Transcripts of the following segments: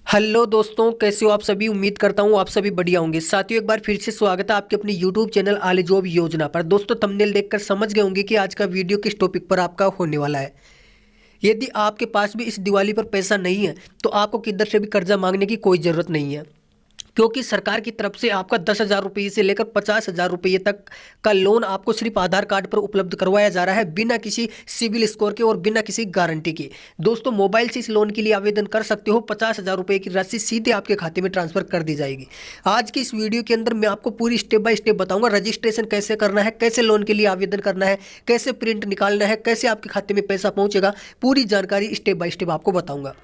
Hello दोस्तों, कैसे हो आप सभी। उम्मीद करता हूँ आप सभी बढ़िया होंगे। साथियों, एक बार फिर से स्वागत है आपके अपने यूट्यूब चैनल आले जॉब योजना पर। दोस्तों, थंबनेल देखकर समझ गए होंगे कि आज का वीडियो किस टॉपिक पर आपका होने वाला है। यदि आपके पास भी इस दिवाली पर पैसा नहीं है तो आपको किधर से भी कर्जा मांगने की कोई ज़रूरत नहीं है, क्योंकि सरकार की तरफ से आपका 10,000 रुपये से लेकर 50,000 रुपये तक का लोन आपको सिर्फ आधार कार्ड पर उपलब्ध करवाया जा रहा है, बिना किसी सिविल स्कोर के और बिना किसी गारंटी के। दोस्तों, मोबाइल से इस लोन के लिए आवेदन कर सकते हो। 50,000 रुपये की राशि सीधे आपके खाते में ट्रांसफर कर दी जाएगी। आज की इस वीडियो के अंदर मैं आपको पूरी स्टेप बाय स्टेप बताऊंगा, रजिस्ट्रेशन कैसे करना है, कैसे लोन के लिए आवेदन करना है, कैसे प्रिंट निकालना है, कैसे आपके खाते में पैसा पहुंचेगा। पूरी जानकारी स्टेप बाय स्टेप आपको बताऊंगा।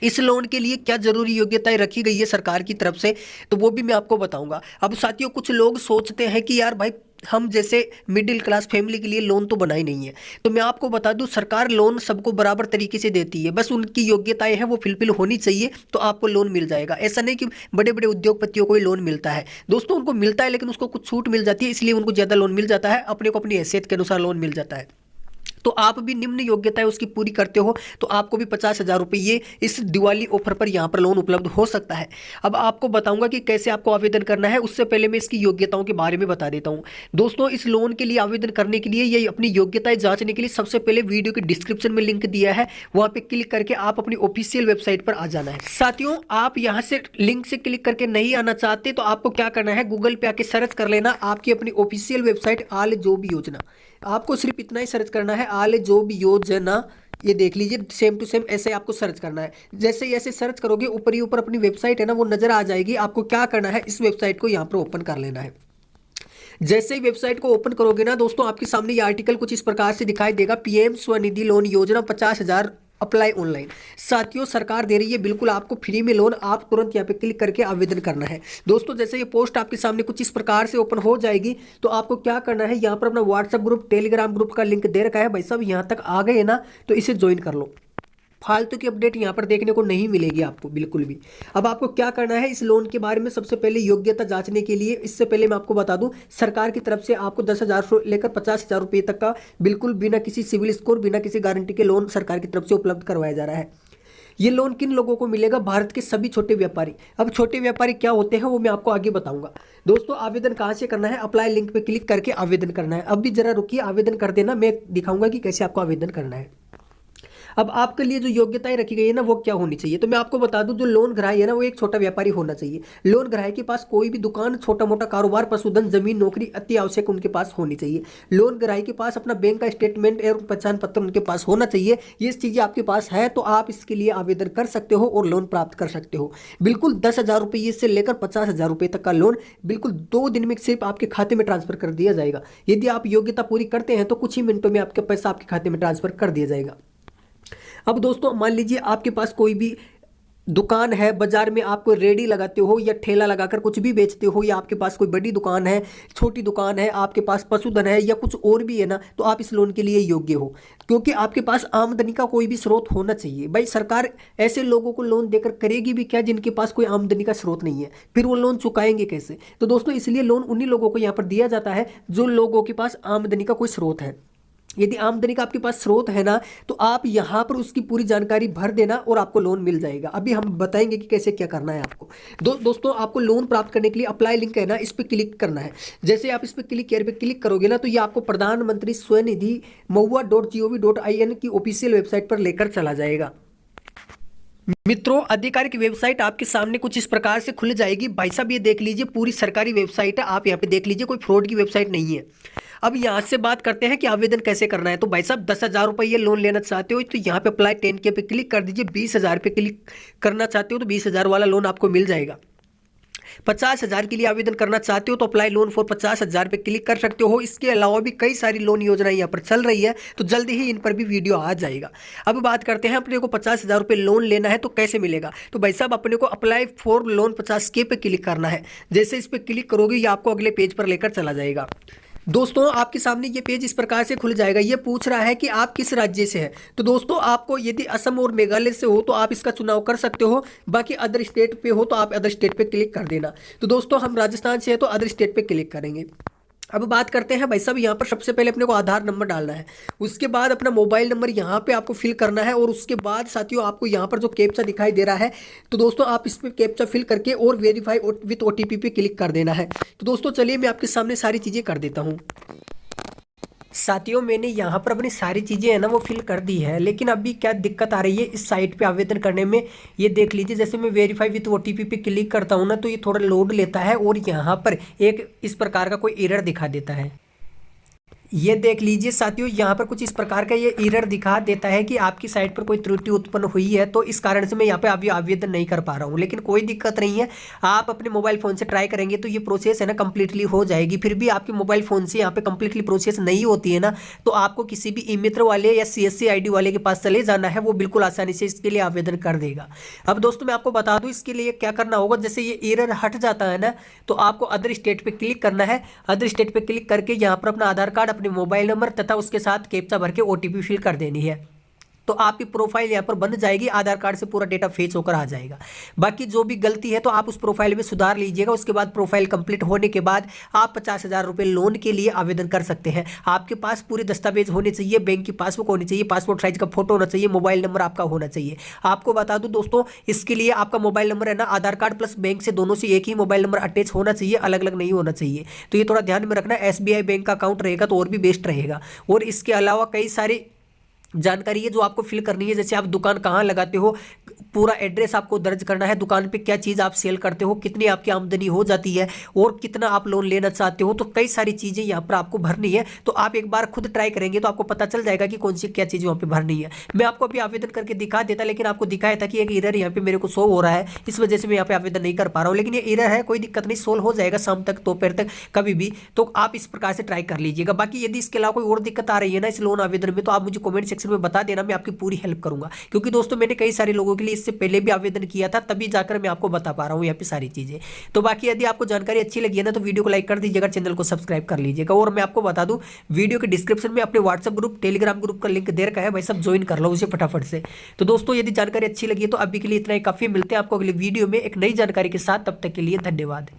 इस लोन के लिए क्या जरूरी योग्यताएं रखी गई है सरकार की तरफ से, तो वो भी मैं आपको बताऊंगा। अब साथियों, कुछ लोग सोचते हैं कि यार भाई, हम जैसे मिडिल क्लास फैमिली के लिए लोन तो बना ही नहीं है। तो मैं आपको बता दूं, सरकार लोन सबको बराबर तरीके से देती है, बस उनकी योग्यताएं हैं वो फिलफिल होनी चाहिए तो आपको लोन मिल जाएगा। ऐसा नहीं कि बड़े बड़े उद्योगपतियों को ही लोन मिलता है। दोस्तों, उनको मिलता है लेकिन उसको कुछ छूट मिल जाती है, इसलिए उनको ज़्यादा लोन मिल जाता है, अपने को अपनी हैसियत के अनुसार लोन मिल जाता है। तो आप भी निम्न योग्यताएं उसकी पूरी करते हो तो आपको भी 50,000 रुपये इस दिवाली ऑफर पर यहाँ पर लोन उपलब्ध हो सकता है। अब आपको बताऊंगा कि कैसे आपको आवेदन करना है, उससे पहले मैं इसकी योग्यताओं के बारे में बता देता हूँ। दोस्तों, इस लोन के लिए आवेदन करने के लिए या अपनी योग्यताएं जांचने के लिए सबसे पहले वीडियो के डिस्क्रिप्शन में लिंक दिया है, वहां पर क्लिक करके आप अपनी ऑफिशियल वेबसाइट पर आ जाना है। साथियों, आप यहाँ से लिंक से क्लिक करके नहीं आना चाहते तो आपको क्या करना है, गूगल पे आके सर्च कर लेना आपकी अपनी ऑफिशियल वेबसाइट आल जॉब योजना। आपको सिर्फ इतना ही सर्च करना है, आल जॉब योजना। ये देख लीजिए, सेम टू सेम ऐसे आपको सर्च करना है। जैसे ही ऐसे सर्च करोगे, ऊपर ही ऊपर अपनी वेबसाइट है ना वो नजर आ जाएगी। आपको क्या करना है, इस वेबसाइट को यहाँ पर ओपन कर लेना है। जैसे ही वेबसाइट को ओपन करोगे ना दोस्तों, आपके सामने ये आर्टिकल कुछ इस प्रकार से दिखाई देगा, पीएम स्वनिधि लोन योजना 50,000 अप्लाई ऑनलाइन। साथियों, सरकार दे रही है बिल्कुल आपको फ्री में लोन, आप तुरंत यहाँ पे क्लिक करके आवेदन करना है। दोस्तों, जैसे ये पोस्ट आपके सामने कुछ इस प्रकार से ओपन हो जाएगी तो आपको क्या करना है, यहाँ पर अपना व्हाट्सएप ग्रुप, टेलीग्राम ग्रुप का लिंक दे रखा है। भाई साहब, यहाँ तक आ गए ना तो इसे ज्वाइन कर लो। फालतू की अपडेट यहाँ पर देखने को नहीं मिलेगी आपको बिल्कुल भी। अब आपको क्या करना है, इस लोन के बारे में सबसे पहले योग्यता जांचने के लिए, इससे पहले मैं आपको बता दूं, सरकार की तरफ से आपको 10,000 से लेकर 50,000 रुपये तक का बिल्कुल बिना किसी सिविल स्कोर, बिना किसी गारंटी के लोन सरकार की तरफ से उपलब्ध करवाया जा रहा है। ये लोन किन लोगों को मिलेगा, भारत के सभी छोटे व्यापारी। अब छोटे व्यापारी क्या होते हैं वो मैं आपको आगे बताऊंगा। दोस्तों, आवेदन कहाँ से करना है, अप्लाई लिंक पे क्लिक करके आवेदन करना है। अब भी जरा रुकिए, आवेदन कर देना, मैं दिखाऊंगा कि कैसे आपको आवेदन करना है। अब आपके लिए जो योग्यताएं रखी गई है ना वो क्या होनी चाहिए, तो मैं आपको बता दूं, जो लोन ग्राही है ना वो एक छोटा व्यापारी होना चाहिए। लोन ग्राही के पास कोई भी दुकान, छोटा मोटा कारोबार, पशुधन, जमीन, नौकरी अति आवश्यक उनके पास होनी चाहिए। लोन ग्राही के पास अपना बैंक का स्टेटमेंट और पहचान पत्र उनके पास होना चाहिए। ये चीजें आपके पास है तो आप इसके लिए आवेदन कर सकते हो और लोन प्राप्त कर सकते हो। बिल्कुल 10,000 रुपये से लेकर 50,000 रुपये तक का लोन बिल्कुल 2 दिन में सिर्फ आपके खाते में ट्रांसफर कर दिया जाएगा। यदि आप योग्यता पूरी करते हैं तो कुछ ही मिनटों में आपका पैसा आपके खाते में ट्रांसफर कर दिया जाएगा। अब दोस्तों, मान लीजिए आपके पास कोई भी दुकान है, बाजार में आप कोई रेडी लगाते हो या ठेला लगाकर कुछ भी बेचते हो, या आपके पास कोई बड़ी दुकान है, छोटी दुकान है, आपके पास पशुधन है या कुछ और भी है ना, तो आप इस लोन के लिए योग्य हो, क्योंकि आपके पास आमदनी का कोई भी स्रोत होना चाहिए। भाई, सरकार ऐसे लोगों को लोन देकर करेगी भी क्या जिनके पास कोई आमदनी का स्रोत नहीं है, फिर वो लोन चुकाएंगे कैसे। तो दोस्तों, इसलिए लोन उन्हीं लोगों को यहाँ पर दिया जाता है जो लोगों के पास आमदनी का कोई स्रोत है। यदि आमदनी का आपके पास स्रोत है ना तो आप यहाँ पर उसकी पूरी जानकारी भर देना और आपको लोन मिल जाएगा। अभी हम बताएंगे कि कैसे क्या करना है आपको। दोस्तों, आपको लोन प्राप्त करने के लिए अप्लाई लिंक है ना, इस पर क्लिक करना है। जैसे आप इस पर क्लिक करोगे ना तो ये आपको प्रधानमंत्री स्वनिधि MoHUA.gov.in की ऑफिशियल वेबसाइट पर लेकर चला जाएगा। मित्रों, आधिकारिक वेबसाइट आपके सामने कुछ इस प्रकार से खुल जाएगी। भाई साहब, ये देख लीजिए, पूरी सरकारी वेबसाइट है, आप यहाँ पे देख लीजिए, कोई फ्रॉड की वेबसाइट नहीं है। अब यहाँ से बात करते हैं कि आवेदन कैसे करना है। तो भाई साहब, 10,000 रुपये लोन लेना चाहते हो तो यहाँ पे अप्लाई 10K पे क्लिक कर दीजिए। 20,000 पे क्लिक करना चाहते हो तो 20,000 वाला लोन आपको मिल जाएगा। 50,000 के लिए आवेदन करना चाहते हो तो अप्लाई लोन फॉर 50,000 पे क्लिक कर सकते हो। इसके अलावा भी कई सारी लोन योजनाएं यहाँ पर चल रही है, तो जल्दी ही इन पर भी वीडियो आ जाएगा। अब बात करते हैं, अपने को 50,000 रुपये लोन लेना है तो कैसे मिलेगा। तो भाई साहब, अपने को अप्लाई फॉर लोन 50K पे क्लिक करना है। जैसे इस पर क्लिक करोगे ये आपको अगले पेज पर लेकर चला जाएगा। दोस्तों, आपके सामने ये पेज इस प्रकार से खुल जाएगा। ये पूछ रहा है कि आप किस राज्य से हैं। तो दोस्तों, आपको यदि असम और मेघालय से हो तो आप इसका चुनाव कर सकते हो। बाकी अदर स्टेट पे हो तो आप अदर स्टेट पे क्लिक कर देना। तो दोस्तों, हम राजस्थान से हैं तो अदर स्टेट पे क्लिक करेंगे। अब बात करते हैं भाई साहब, यहाँ पर सबसे पहले अपने को आधार नंबर डालना है। उसके बाद अपना मोबाइल नंबर यहाँ पे आपको फिल करना है, और उसके बाद साथियों आपको यहाँ पर जो कैप्चा दिखाई दे रहा है, तो दोस्तों आप इस पे कैप्चा फिल करके और वेरीफाई विथ ओटीपी पे क्लिक कर देना है। तो दोस्तों चलिए मैं आपके सामने सारी चीज़ें कर देता हूँ। साथियों मैंने यहाँ पर अपनी सारी चीज़ें है ना वो फिल कर दी है, लेकिन अभी क्या दिक्कत आ रही है इस साइट पे आवेदन करने में, ये देख लीजिए। जैसे मैं वेरीफाई विथ ओटीपी पे क्लिक करता हूँ ना, तो ये थोड़ा लोड लेता है और यहाँ पर एक इस प्रकार का कोई एरर दिखा देता है। ये देख लीजिए साथियों, यहाँ पर कुछ इस प्रकार का ये एरर दिखा देता है कि आपकी साइट पर कोई त्रुटि उत्पन्न हुई है, तो इस कारण से मैं यहाँ पे अभी आवेदन नहीं कर पा रहा हूँ। लेकिन कोई दिक्कत नहीं है, आप अपने मोबाइल फ़ोन से ट्राई करेंगे तो ये प्रोसेस है ना कम्प्लीटली हो जाएगी। फिर भी आपके मोबाइल फ़ोन से यहाँ पे कम्प्लीटली प्रोसेस नहीं होती है ना, तो आपको किसी भी ई मित्र वाले या CSC ID वाले के पास चले जाना है, वो बिल्कुल आसानी से इसके लिए आवेदन कर देगा। अब दोस्तों मैं आपको बता दूँ इसके लिए क्या करना होगा। जैसे ये एरर हट जाता है ना, तो आपको अदर स्टेट पर क्लिक करना है। अदर स्टेट पर क्लिक करके यहाँ पर अपना आधार कार्ड, अपने मोबाइल नंबर तथा उसके साथ कैप्चा भर के ओटीपी फिल कर देनी है, तो आपकी प्रोफाइल यहाँ पर बन जाएगी। आधार कार्ड से पूरा डेटा फेच होकर आ जाएगा। बाकी जो भी गलती है तो आप उस प्रोफाइल में सुधार लीजिएगा। उसके बाद प्रोफाइल कंप्लीट होने के बाद आप 50,000 रुपये लोन के लिए आवेदन कर सकते हैं। आपके पास पूरे दस्तावेज होने चाहिए, बैंक की पासबुक होनी चाहिए, पासपोर्ट साइज का फोटो होना चाहिए, मोबाइल नंबर आपका होना चाहिए। आपको बता दूं दोस्तों, इसके लिए आपका मोबाइल नंबर है ना आधार कार्ड प्लस बैंक से दोनों से एक ही मोबाइल नंबर अटैच होना चाहिए, अलग अलग नहीं होना चाहिए। तो ये थोड़ा ध्यान में रखना। SBI बैंक का अकाउंट रहेगा तो और भी बेस्ट रहेगा। और इसके अलावा कई सारी जानकारी है जो आपको फिल करनी है। जैसे आप दुकान कहाँ लगाते हो, पूरा एड्रेस आपको दर्ज करना है, दुकान पे क्या चीज़ आप सेल करते हो, कितनी आपकी आमदनी हो जाती है और कितना आप लोन लेना चाहते हो। तो कई सारी चीज़ें यहाँ पर आपको भरनी है। तो आप एक बार खुद ट्राई करेंगे तो आपको पता चल जाएगा कि कौन सी क्या चीज़ वहाँ पे भरनी है। मैं आपको अभी आवेदन करके दिखा देता, लेकिन आपको दिखाया था कि एक एरर यहाँ पे मेरे को शो हो रहा है, इस वजह से मैं यहाँ पे आवेदन नहीं कर पा रहा हूँ। लेकिन ये एरर है, कोई दिक्कत नहीं, सोल्व हो जाएगा शाम तक, दोपहर तक, कभी भी। तो आप इस प्रकार से ट्राई कर लीजिएगा। बाकी यदि इसके अलावा कोई और दिक्कत आ रही है ना इस लोन आवेदन में, तो आप मुझे कमेंट सेक्शन में बता देना, मैं आपकी पूरी हेल्प करूंगा। क्योंकि दोस्तों मैंने कई सारे लोगों के लिए इससे पहले भी आवेदन किया था, तभी जाकर मैं आपको बता पा रहा हूँ यहाँ पे सारी चीजें। तो बाकी यदि आपको जानकारी अच्छी लगी है ना, तो वीडियो को लाइक कर दीजिएगा, चैनल को सब्सक्राइब कर लीजिएगा। और मैं आपको बता दूं, वीडियो के डिस्क्रिप्शन में अपने व्हाट्सएप ग्रुप, टेलीग्राम ग्रुप का लिंक दे रखा है, भाई सब ज्वाइन कर लो उसे फटाफट से। तो दोस्तों यदि जानकारी अच्छी लगी है तो अभी के लिए इतना ही काफी। मिलते हैं आपको अगली वीडियो में एक नई जानकारी के साथ, तब तक के लिए धन्यवाद।